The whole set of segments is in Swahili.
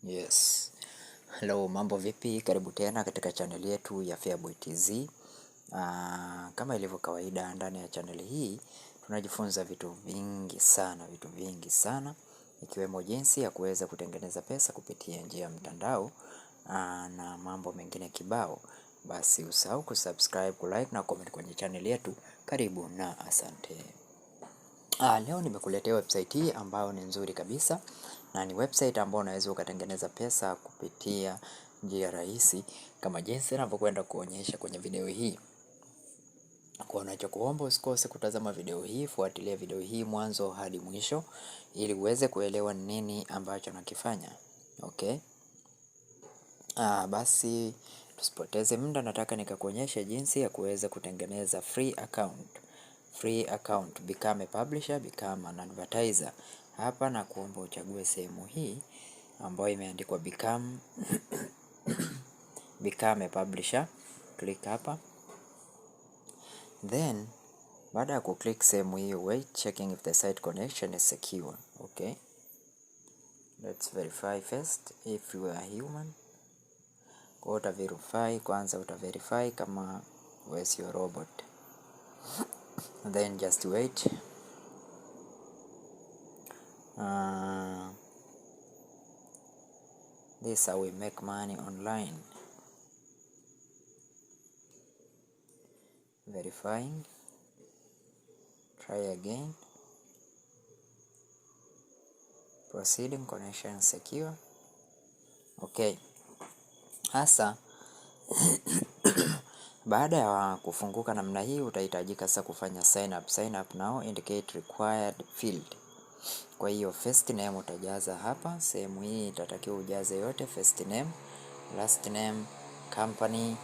Yes. Hello, mambo vipi? Karibu tena katika channel yetu ya Feaboy TZ. Kama ilivyo kawaida ndani ya channel hii tunajifunza vitu vingi sana ikiwemo jinsi ya kuweza kutengeneza pesa kupitia njia ya mtandao na mambo mengine kibao. Basi usahau kusubscribe, kulike na comment kwenye channel yetu. Karibu na asante. Leo nimekuletea website hii ambayo ni nzuri kabisa na ni website ambayo unaweza ukatengeneza pesa kupitia njia rahisi kama jinsi ninavyokwenda kuonyesha kwenye video hii. Kwa unachokuomba usikose kutazama video hii, fuatilia video hii mwanzo hadi mwisho ili uweze kuelewa nini ambacho nakifanya. Okay? Basi tusipoteze muda, nataka nikakuonyesha jinsi ya kuweza kutengeneza free account, become a publisher, become an advertiser. Hapa na kuomba uchague sehemu hii ambayo imeandikwa become a publisher. Click hapa. Then baada ya kuclick sehemu hiyo, wait checking if the site connection is secure. Okay, let's verify first if you are human. Kwa utaverify kwanza, utaverify kama wewe sio robot. Then just wait. This is how we make money online. Verifying. Try again. Proceeding, connection secure. Okay. Hasa baada ya kufunguka namna hii utahitajika sasa kufanya sign up now, indicate required field. Kwa hiyo first name utajaza hapa, sehemu hii itatakiwa ujaze yote: first name, last name, company,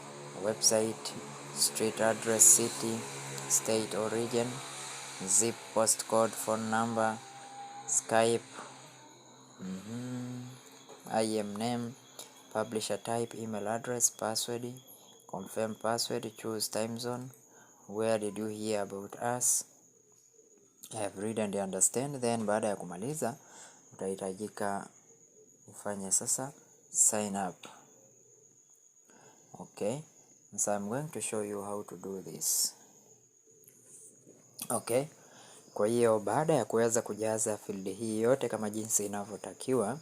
website, street address, city, state origin, zip, postcode, phone number, Skype, IM name, publisher type, email address, password, confirm password, choose time zone, where did you hear about us, I have read and understand. Then baada ya kumaliza utahitajika ufanye sasa sign up. Okay, so I'm going to show you how to do this. Okay, kwa hiyo baada ya kuweza kujaza field hii yote kama jinsi inavyotakiwa,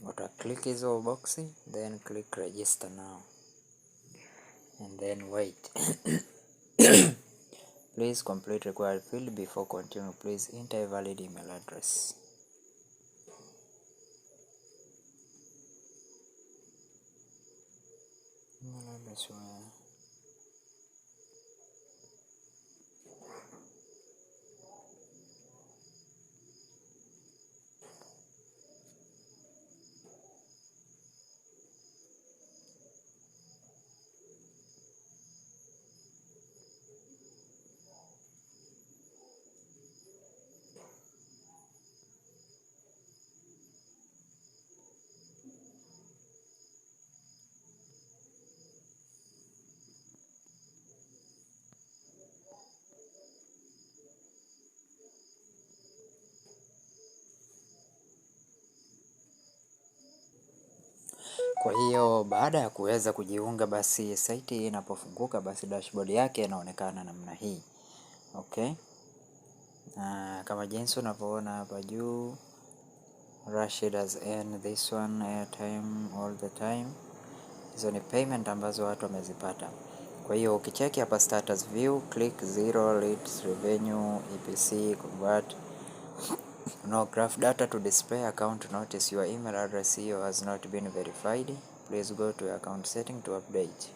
uta click hizo boxi, then click register now and then wait. Please complete required field before continue. Please enter a valid email address. Kwa hiyo baada ya kuweza kujiunga, basi site inapofunguka, basi dashboard yake inaonekana namna hii. Okay, kama jinsi unavyoona hapa juu, Rashid has earned this one, airtime all the time. Hizo ni payment ambazo watu wamezipata. Kwa hiyo ukicheki hapa status view, click 0 leads revenue EPC convert no graph data to display account notice your email address here has not been verified. Please go to your account setting to update.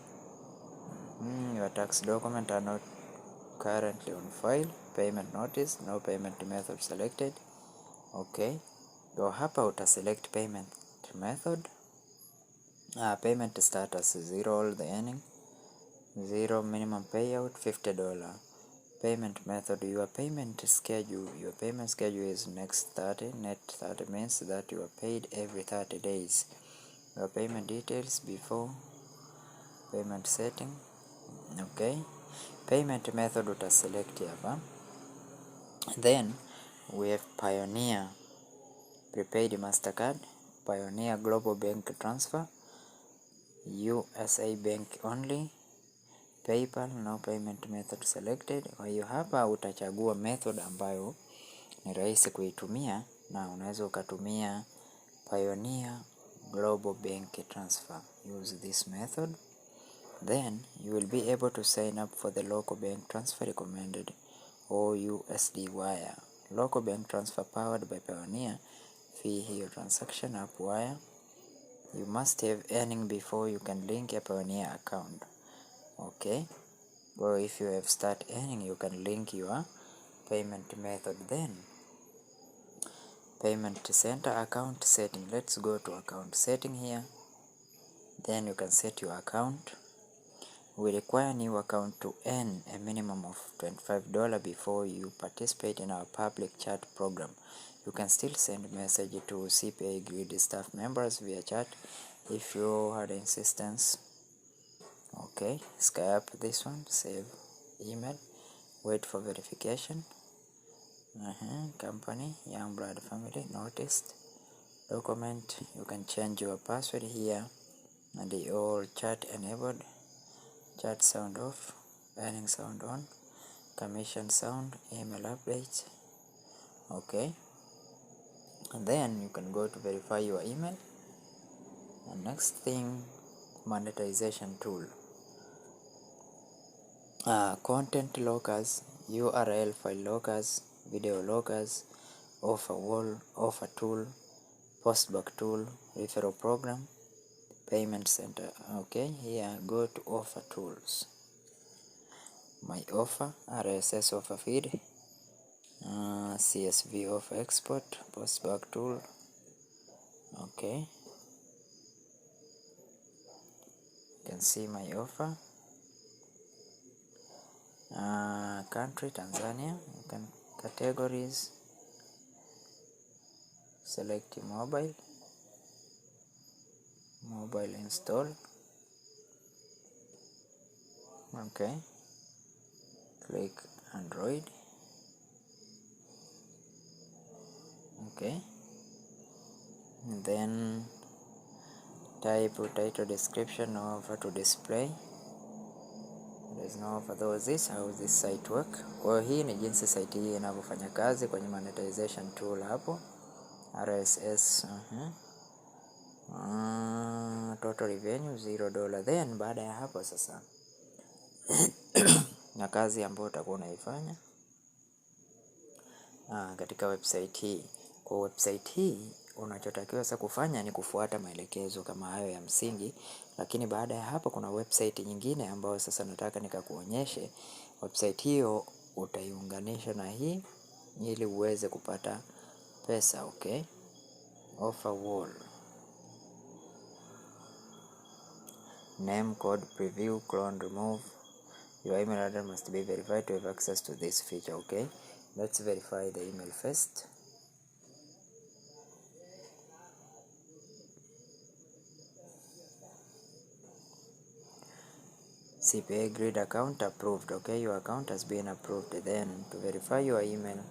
Your tax document are not currently on file. Payment notice, no payment method selected. Okay, so hapa uta select payment method. Payment status 0 all the earning, 0 minimum payout, $50. Payment method, your payment schedule. Your payment schedule is next 30. Net 30 means that you are paid every 30 days. Your payment details before payment setting. Okay, payment method uta select hapa. Then we have Pioneer prepaid Mastercard, Pioneer Global Bank Transfer, USA Bank only, PayPal, no payment method selected. Kwa hiyo hapa utachagua method ambayo ni rahisi kuitumia, na unaweza ukatumia Pioneer Global Bank Transfer. Use this method, then you will be able to sign up for the local bank transfer recommended or USD wire. Local bank transfer powered by Pioneer. Fee hiyo transaction up wire. You must have earning before you can link a Pioneer account. Okay, well, if you have start earning, you can link your payment method. Then payment center account setting. Let's go to account setting here. Then you can set your account. We require new account to earn a minimum of $25 before you participate in our public chat program. You can still send message to Cpagrid staff members via chat if you had insistence. Okay, Skype this one, save email, wait for verification. Company, Youngblood family, noticed. Document, you can change your password here, and the all chat enabled, chat sound off, earning sound on, commission sound, email updates. Okay, and then you can go to verify your email. And next thing, monetization tool. Content lockers, URL file lockers, video lockers, offer wall, offer tool, postback tool, referral program, payment center. Okay, here go to offer tools. My offer, RSS offer feed, CSV offer export, postback tool. Okay, you can see my offer. Country Tanzania, you can categories, select mobile install. Okay, click Android. Okay, and then type title description, no offer to display. There is no offer though. This how this site work. Kwa hii ni jinsi site hii inavyofanya kazi kwenye monetization tool hapo. RSS total revenue $0. Then baada ya hapo sasa na kazi ambayo utakuwa unaifanya katika website hii. Kwa website hii unachotakiwa sasa kufanya ni kufuata maelekezo kama hayo ya msingi, lakini baada ya hapo kuna website nyingine ambayo sasa nataka nikakuonyeshe. Website hiyo utaiunganisha na hii ili uweze kupata pesa. Okay, offer wall, name, code, preview, clone, remove. Your email address must be verified to have access to this feature. Okay, let's verify the email first. Cpagrid account approved. Okay, your account has been approved. Then to verify your email,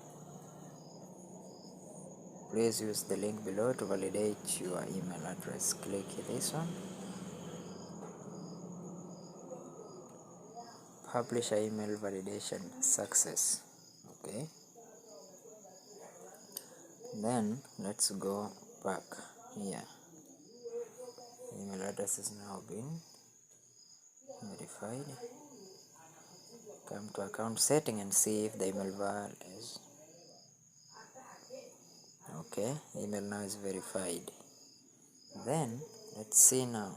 please use the link below to validate your email address. Click this one. Publish email validation success. Okay, then let's go back here. Email address is now been verified. Come to account setting and see if the email var is okay. Email now is verified. Then let's see now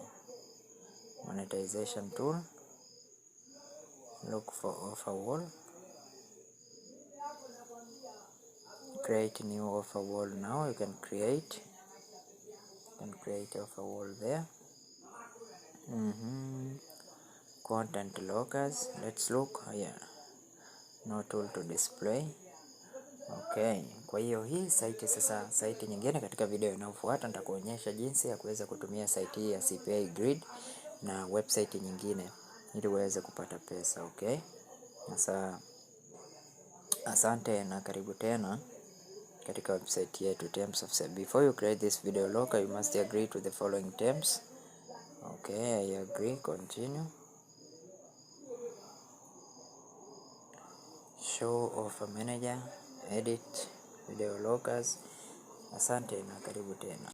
monetization tool. Look for offer wall, create new offer wall. Now you can create offer wall there. Content lockers, let's look here. No tool to display. Okay, kwa hiyo hii site sasa, site nyingine katika video inayofuata nitakuonyesha jinsi ya kuweza kutumia site hii ya Cpagrid na website nyingine ili uweze kupata pesa. Okay, sasa asante na karibu tena katika website yetu, terms of service. Before you create this video locker, you must agree to the following terms. Okay, I agree. Continue. Show offer manager, edit video lockers. Asante na karibu tena.